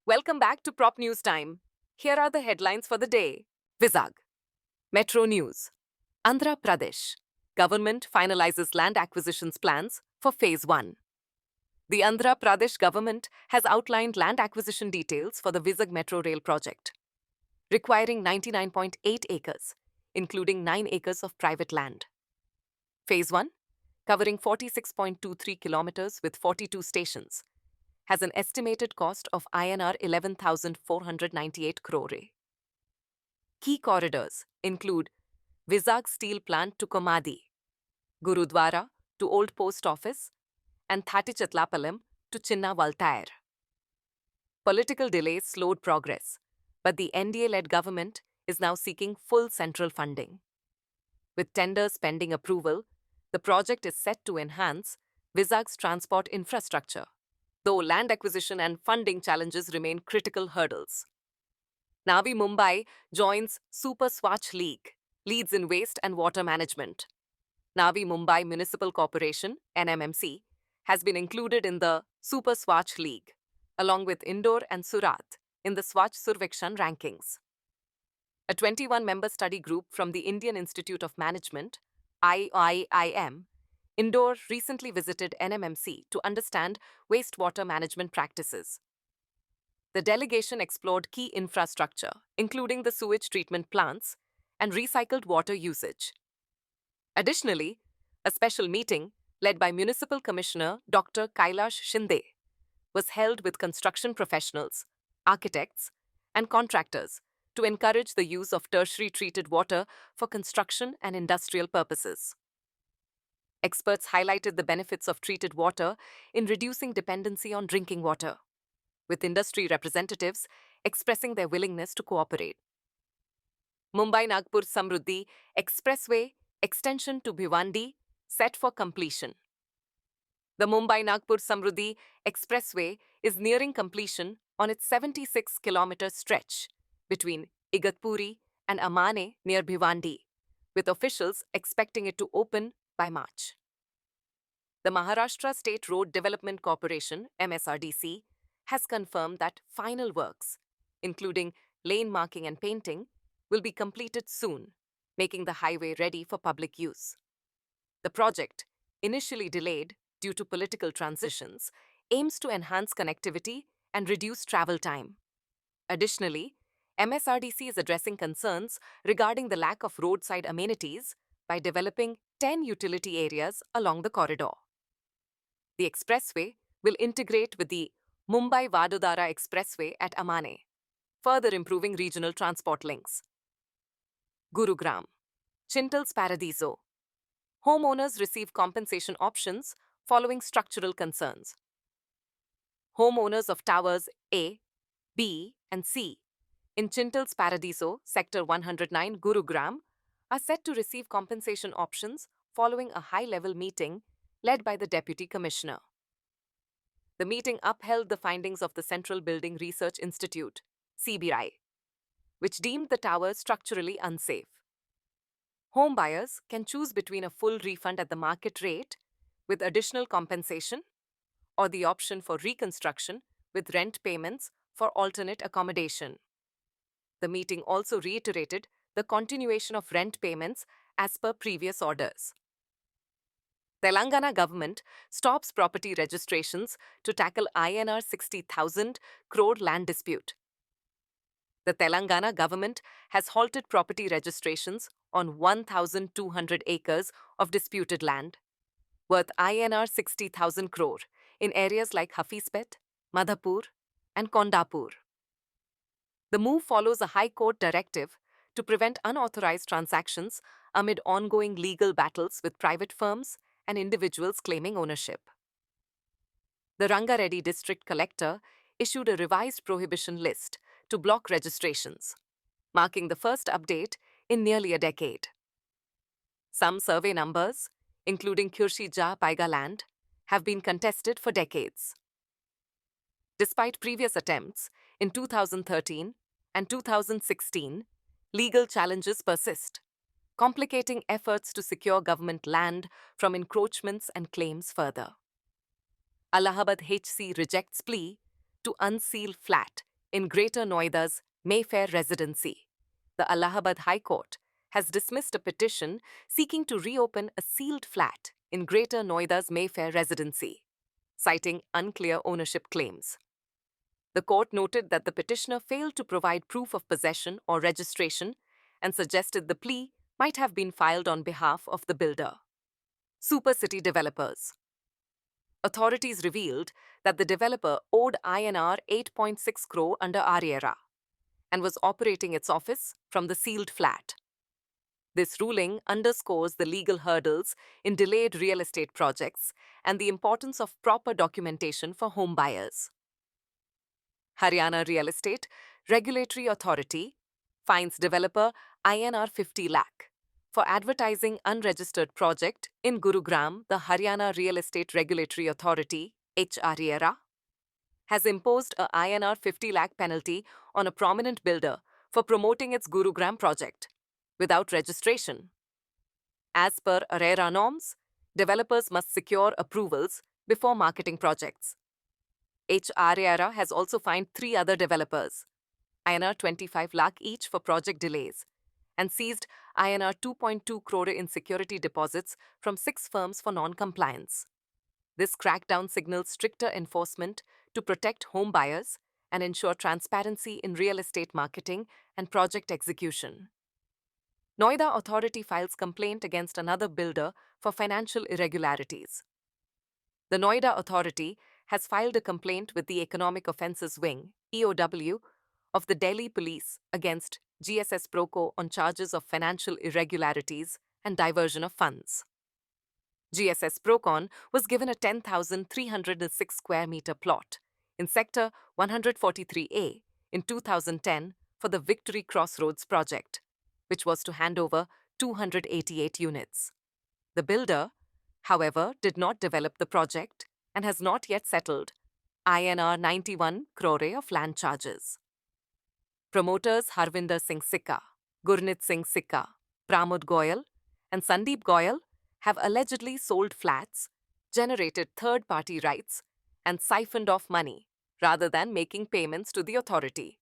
Welcome back to Prop News Time. Here are the headlines for the day. Vizag. Metro News. Andhra Pradesh. Government finalizes land acquisitions plans for Phase 1. The Andhra Pradesh government has outlined land acquisition details for the Vizag Metro Rail project, requiring 99.8 acres, including 9 acres of private land. Phase 1, covering 46.23 kilometers with 42 stations, has an estimated cost of INR 11,498 crore. Key corridors include Vizag Steel Plant to Komadi, Gurudwara to Old Post Office, and Thatichatlapalem to Chinna Valtair. Political delays slowed progress, but the NDA-led government is now seeking full central funding. With tenders pending approval, the project is set to enhance Vizag's transport infrastructure, though land acquisition and funding challenges remain critical hurdles. Navi Mumbai joins Super Swatch League, leads in waste and water management. Navi Mumbai Municipal Corporation, NMMC, has been included in the Super Swatch League, along with Indore and Surat, in the Swachh Survekshan rankings. A 21-member study group from the Indian Institute of Management, IIIM, Indore recently visited NMMC to understand wastewater management practices. The delegation explored key infrastructure, including the sewage treatment plants and recycled water usage. Additionally, a special meeting, led by Municipal Commissioner Dr. Kailash Shinde, was held with construction professionals, architects, and contractors to encourage the use of tertiary treated water for construction and industrial purposes. Experts highlighted the benefits of treated water in reducing dependency on drinking water, with industry representatives expressing their willingness to cooperate. Mumbai-Nagpur Samruddhi Expressway extension to Bhiwandi set for completion. The Mumbai-Nagpur Samruddhi Expressway is nearing completion on its 76-kilometer stretch between Igatpuri and Amane near Bhiwandi, with officials expecting it to open by March. The Maharashtra State Road Development Corporation, MSRDC, has confirmed that final works, including lane marking and painting, will be completed soon, making the highway ready for public use. The project, initially delayed due to political transitions, aims to enhance connectivity and reduce travel time. Additionally, MSRDC is addressing concerns regarding the lack of roadside amenities by developing 10 utility areas along the corridor. The expressway will integrate with the Mumbai-Vadodara Expressway at Amane, further improving regional transport links. Gurugram. Chintal's Paradiso. Homeowners receive compensation options following structural concerns. Homeowners of towers A, B, and C in Chintal's Paradiso, Sector 109, Gurugram, are set to receive compensation options following a high-level meeting led by the Deputy Commissioner. The meeting upheld the findings of the Central Building Research Institute, CBI, which deemed the tower structurally unsafe. Home buyers can choose between a full refund at the market rate with additional compensation or the option for reconstruction with rent payments for alternate accommodation. The meeting also reiterated the continuation of rent payments as per previous orders. Telangana government stops property registrations to tackle INR 60,000 crore land dispute. The Telangana government has halted property registrations on 1,200 acres of disputed land, worth INR 60,000 crore in areas like Hafizpet, Madhapur, and Kondapur. The move follows a High Court directive to prevent unauthorized transactions amid ongoing legal battles with private firms and individuals claiming ownership. The Rangareddy District Collector issued a revised prohibition list to block registrations, marking the first update in nearly a decade. Some survey numbers, including Khurshi Jah Paiga land, have been contested for decades. Despite previous attempts in 2013 and 2016, legal challenges persist, complicating efforts to secure government land from encroachments and claims further. Allahabad HC rejects plea to unseal flat in Greater Noida's Mayfair residency. The Allahabad High Court has dismissed a petition seeking to reopen a sealed flat in Greater Noida's Mayfair residency, citing unclear ownership claims. The court noted that the petitioner failed to provide proof of possession or registration and suggested the plea might have been filed on behalf of the builder. Super City developers. Authorities revealed that the developer owed INR 8.6 crore under RERA and was operating its office from the sealed flat. This ruling underscores the legal hurdles in delayed real estate projects and the importance of proper documentation for home buyers. Haryana Real Estate Regulatory Authority fines developer INR 50 lakh for advertising unregistered project in Gurugram. The Haryana Real Estate Regulatory Authority HRERA has imposed a INR 50 lakh penalty on a prominent builder for promoting its Gurugram project without registration. As per ARERA norms, developers must secure approvals before marketing projects. HRERA has also fined 3 other developers, INR 25 lakh each for project delays, and seized INR 2.2 crore in security deposits from 6 firms for non-compliance. This crackdown signals stricter enforcement to protect home buyers and ensure transparency in real estate marketing and project execution. Noida Authority files complaint against another builder for financial irregularities. The Noida Authority has filed a complaint with the Economic Offences Wing, EOW, of the Delhi Police against GSS Proco on charges of financial irregularities and diversion of funds. GSS Procon was given a 10,306 square meter plot in Sector 143A in 2010 for the Victory Crossroads project, which was to hand over 288 units. The builder, however, did not develop the project and has not yet settled INR 91 crore of land charges. Promoters Harvinder Singh Sikka, Gurneet Singh Sikka, Pramod Goyal, and Sandeep Goyal have allegedly sold flats, generated third-party rights, and siphoned off money rather than making payments to the authority.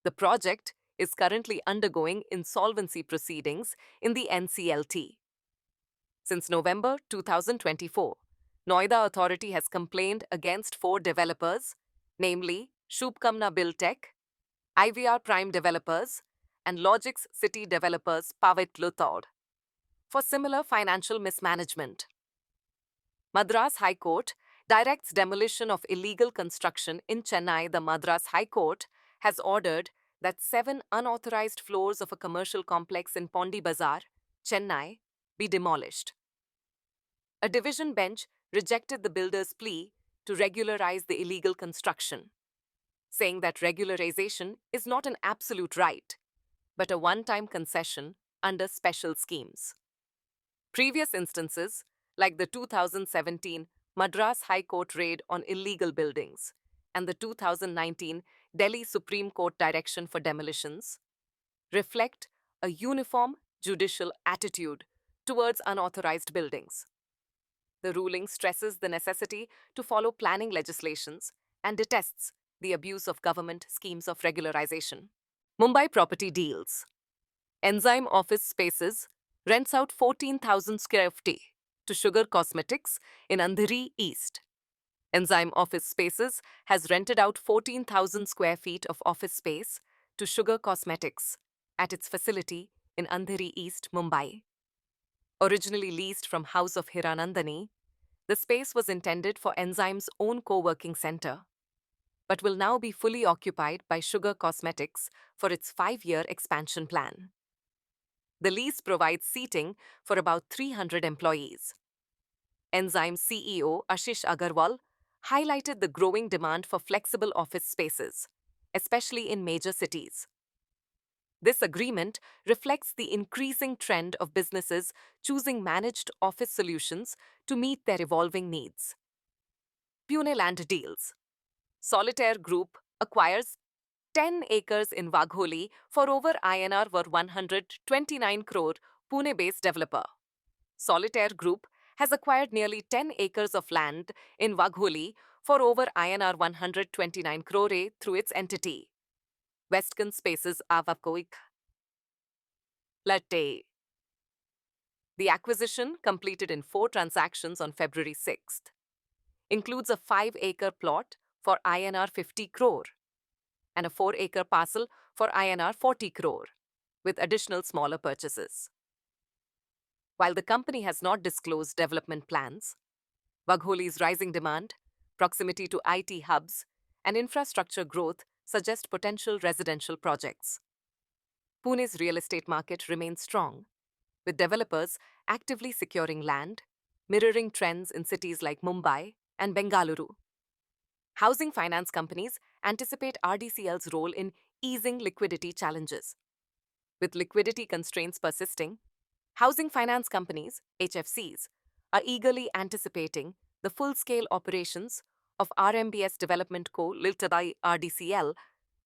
The project is currently undergoing insolvency proceedings in the NCLT. Since November 2024, Noida Authority has complained against 4 developers, namely Shubhkamna Buildtech, IVR Prime Developers, and Logix City Developers Pavit Luthod, for similar financial mismanagement. Madras High Court directs demolition of illegal construction in Chennai. The Madras High Court has ordered that 7 unauthorized floors of a commercial complex in Pondi Bazar, Chennai, be demolished. A division bench rejected the builder's plea to regularize the illegal construction, saying that regularization is not an absolute right, but a one-time concession under special schemes. Previous instances, like the 2017 Madras High Court raid on illegal buildings and the 2019 Delhi Supreme Court direction for demolitions, reflect a uniform judicial attitude towards unauthorized buildings. The ruling stresses the necessity to follow planning legislations and detests the abuse of government schemes of regularization. Mumbai property deals. Enzyme Office Spaces rents out 14,000 square feet to Sugar Cosmetics in Andheri East. Enzyme Office Spaces has rented out 14,000 square feet of office space to Sugar Cosmetics at its facility in Andheri East, Mumbai. Originally leased from House of Hiranandani, the space was intended for Enzyme's own co-working center, but will now be fully occupied by Sugar Cosmetics for its 5-year expansion plan. The lease provides seating for about 300 employees. Enzyme CEO Ashish Agarwal highlighted the growing demand for flexible office spaces, especially in major cities. This agreement reflects the increasing trend of businesses choosing managed office solutions to meet their evolving needs. Pune land deals. Solitaire Group acquires 10 acres in Wagholi for over INR 129 crore. Pune-based developer Solitaire Group has acquired nearly 10 acres of land in Wagholi for over INR 129 crore through its entity, Western Spaces Avakoik Latte. The acquisition, completed in 4 transactions on February 6th, includes a 5-acre plot for INR 50 crore and a 4-acre parcel for INR 40 crore, with additional smaller purchases. While the company has not disclosed development plans, Wagholi's rising demand, proximity to IT hubs, and infrastructure growth suggest potential residential projects. Pune's real estate market remains strong, with developers actively securing land, mirroring trends in cities like Mumbai and Bengaluru. Housing finance companies anticipate RDCL's role in easing liquidity challenges. With liquidity constraints persisting, housing finance companies, HFCs, are eagerly anticipating the full-scale operations of RMBS Development Co. Ltd. RDCL,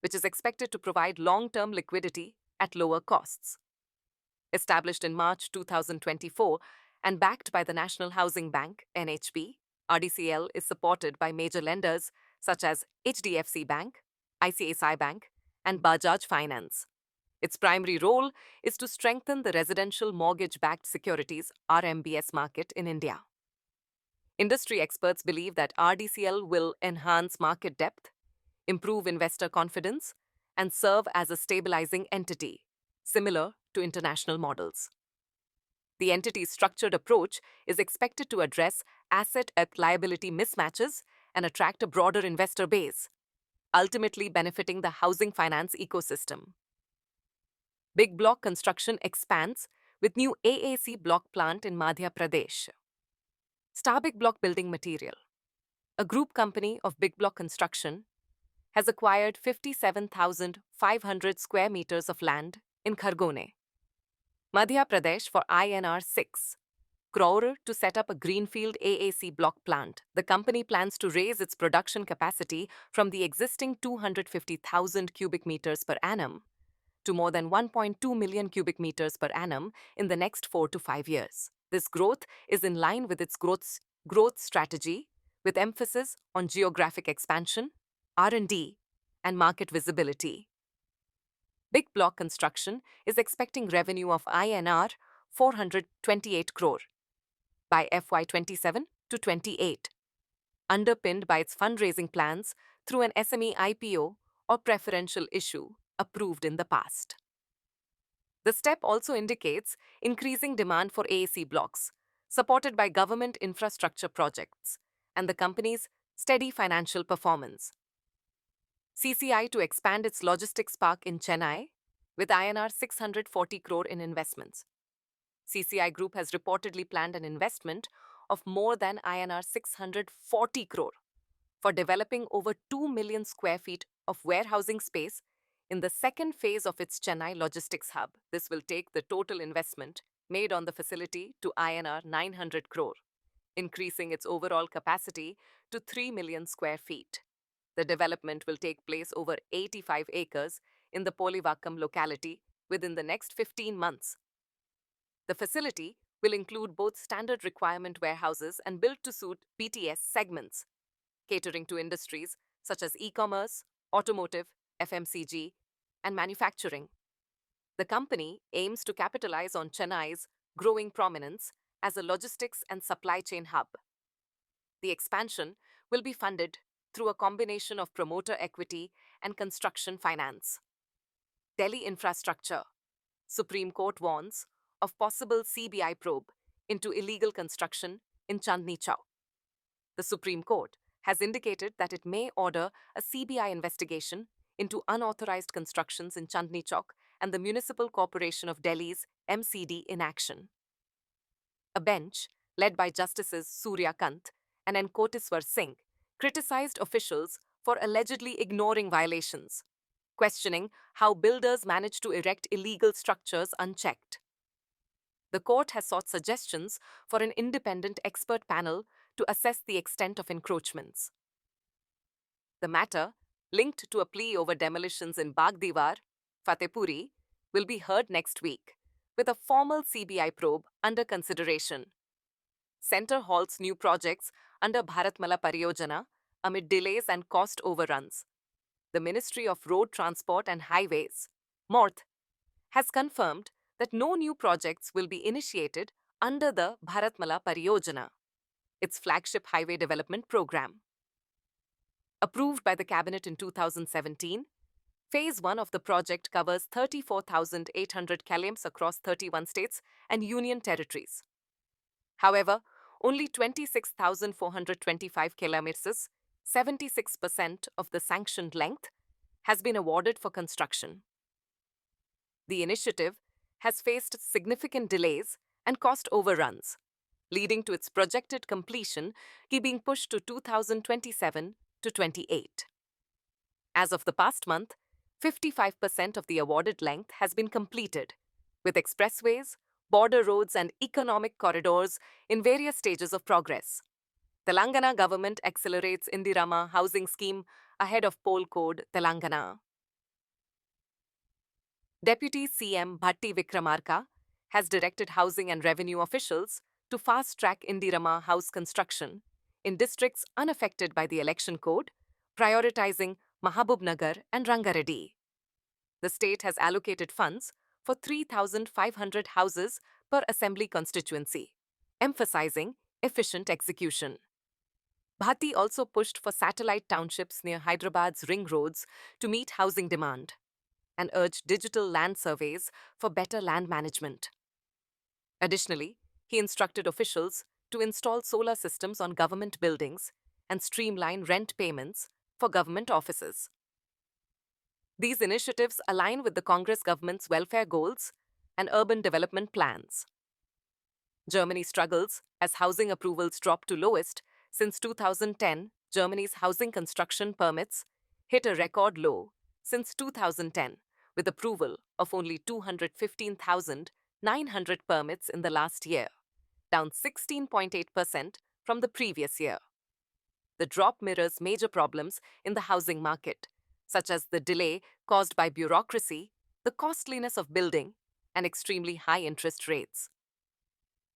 which is expected to provide long-term liquidity at lower costs. Established in March 2024 and backed by the National Housing Bank, NHB, RDCL is supported by major lenders such as HDFC Bank, ICICI Bank, and Bajaj Finance. Its primary role is to strengthen the residential mortgage-backed securities (RMBS) market in India. Industry experts believe that RDCL will enhance market depth, improve investor confidence, and serve as a stabilizing entity, similar to international models. The entity's structured approach is expected to address asset and liability mismatches and attract a broader investor base, ultimately benefiting the housing finance ecosystem. Big Block Construction expands with new AAC block plant in Madhya Pradesh. Starbig Block Building Material, a group company of Big Block Construction, has acquired 57,500 square meters of land in Khargone, Madhya Pradesh for INR 6 crore to set up a greenfield AAC block plant. The company plans to raise its production capacity from the existing 250,000 cubic meters per annum to more than 1.2 million cubic meters per annum in the next 4 to 5 years. This growth is in line with its growth strategy, with emphasis on geographic expansion, R&D, and market visibility. Big Block Construction is expecting revenue of INR 428 crore by FY 27 to 28, underpinned by its fundraising plans through an SME IPO or preferential issue approved in the past. The step also indicates increasing demand for AAC blocks, supported by government infrastructure projects and the company's steady financial performance. CCI to expand its logistics park in Chennai with INR 640 crore in investments. CCI Group has reportedly planned an investment of more than INR 640 crore for developing over 2 million square feet of warehousing space in the second phase of its Chennai logistics hub. This will take the total investment made on the facility to INR 900 crore, increasing its overall capacity to 3 million square feet. The development will take place over 85 acres in the Polivakkam locality within the next 15 months. The facility will include both standard requirement warehouses and built-to-suit BTS segments, catering to industries such as e-commerce, automotive, FMCG, and manufacturing. The company aims to capitalize on Chennai's growing prominence as a logistics and supply chain hub. The expansion will be funded through a combination of promoter equity and construction finance. Delhi infrastructure. Supreme Court warns of possible CBI probe into illegal construction in Chandni Chowk. The Supreme Court has indicated that it may order a CBI investigation into unauthorized constructions in Chandni Chowk and the Municipal Corporation of Delhi's MCD inaction. A bench, led by Justices Surya Kant and N. Kotiswar Singh, criticized officials for allegedly ignoring violations, questioning how builders managed to erect illegal structures unchecked. The court has sought suggestions for an independent expert panel to assess the extent of encroachments. The matter, linked to a plea over demolitions in Bagdiwar, Fatehpuri, will be heard next week, with a formal CBI probe under consideration. Center halts new projects under Bharatmala Pariyojana, amid delays and cost overruns. The Ministry of Road Transport and Highways, MORTH, has confirmed that no new projects will be initiated under the Bharatmala Pariyojana, its flagship highway development program. Approved by the Cabinet in 2017, Phase 1 of the project covers 34,800 km across 31 states and union territories. However, only 26,425 kilometers, 76% of the sanctioned length, has been awarded for construction. The initiative has faced significant delays and cost overruns, leading to its projected completion being pushed to 2027 to 28. As of the past month, 55% of the awarded length has been completed, with expressways, border roads and economic corridors in various stages of progress. Telangana government accelerates Indirama housing scheme ahead of poll code Telangana. Deputy CM Bhatti Vikramarka has directed housing and revenue officials to fast-track Indirama house construction in districts unaffected by the election code, prioritizing Mahabubnagar and Rangareddy. The state has allocated funds for 3,500 houses per assembly constituency, emphasizing efficient execution. Bhatti also pushed for satellite townships near Hyderabad's ring roads to meet housing demand and urged digital land surveys for better land management. Additionally, he instructed officials to install solar systems on government buildings and streamline rent payments for government offices. These initiatives align with the Congress government's welfare goals and urban development plans. Germany struggles as housing approvals drop to lowest since 2010. Germany's housing construction permits hit a record low since 2010, with approval of only 215,900 permits in the last year, down 16.8% from the previous year. The drop mirrors major problems in the housing market, such as the delay caused by bureaucracy, the costliness of building, and extremely high interest rates.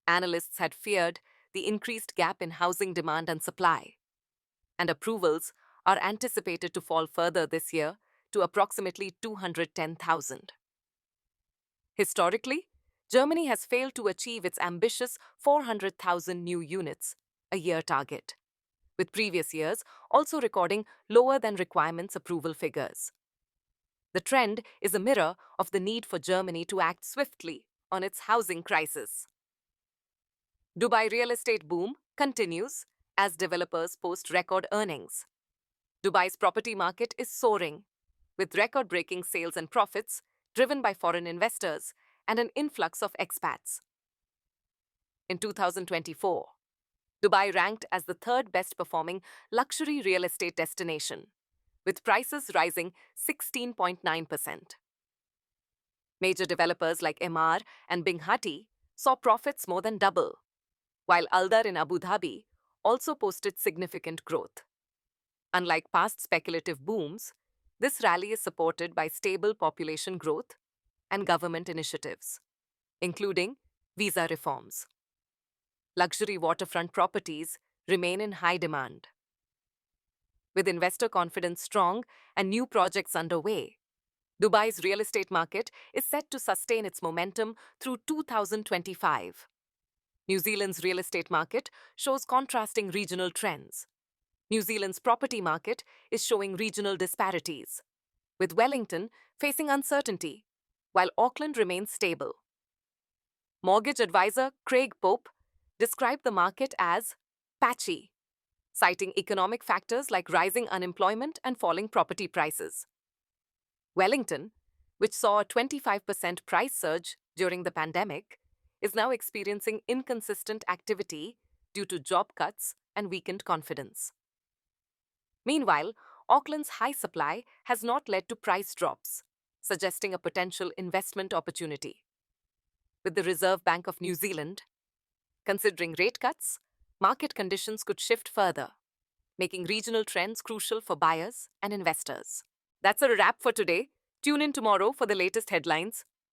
Analysts had feared the increased gap in housing demand and supply, and approvals are anticipated to fall further this year to approximately 210,000. Historically, Germany has failed to achieve its ambitious 400,000 new units a year target, with previous years also recording lower than requirements approval figures. The trend is a mirror of the need for Germany to act swiftly on its housing crisis. Dubai real estate boom continues as developers post record earnings. Dubai's property market is soaring, with record-breaking sales and profits driven by foreign investors and an influx of expats. In 2024, Dubai ranked as the third best-performing luxury real estate destination, with prices rising 16.9%. Major developers like Emaar and Binghatti saw profits more than double, while Aldar in Abu Dhabi also posted significant growth. Unlike past speculative booms, this rally is supported by stable population growth and government initiatives, including visa reforms. Luxury waterfront properties remain in high demand. With investor confidence strong and new projects underway, Dubai's real estate market is set to sustain its momentum through 2025. New Zealand's real estate market shows contrasting regional trends. New Zealand's property market is showing regional disparities, with Wellington facing uncertainty, while Auckland remains stable. Mortgage advisor Craig Pope described the market as patchy, citing economic factors like rising unemployment and falling property prices. Wellington, which saw a 25% price surge during the pandemic, is now experiencing inconsistent activity due to job cuts and weakened confidence. Meanwhile, Auckland's high supply has not led to price drops, suggesting a potential investment opportunity. With the Reserve Bank of New Zealand considering rate cuts, market conditions could shift further, making regional trends crucial for buyers and investors. That's a wrap for today. Tune in tomorrow for the latest headlines.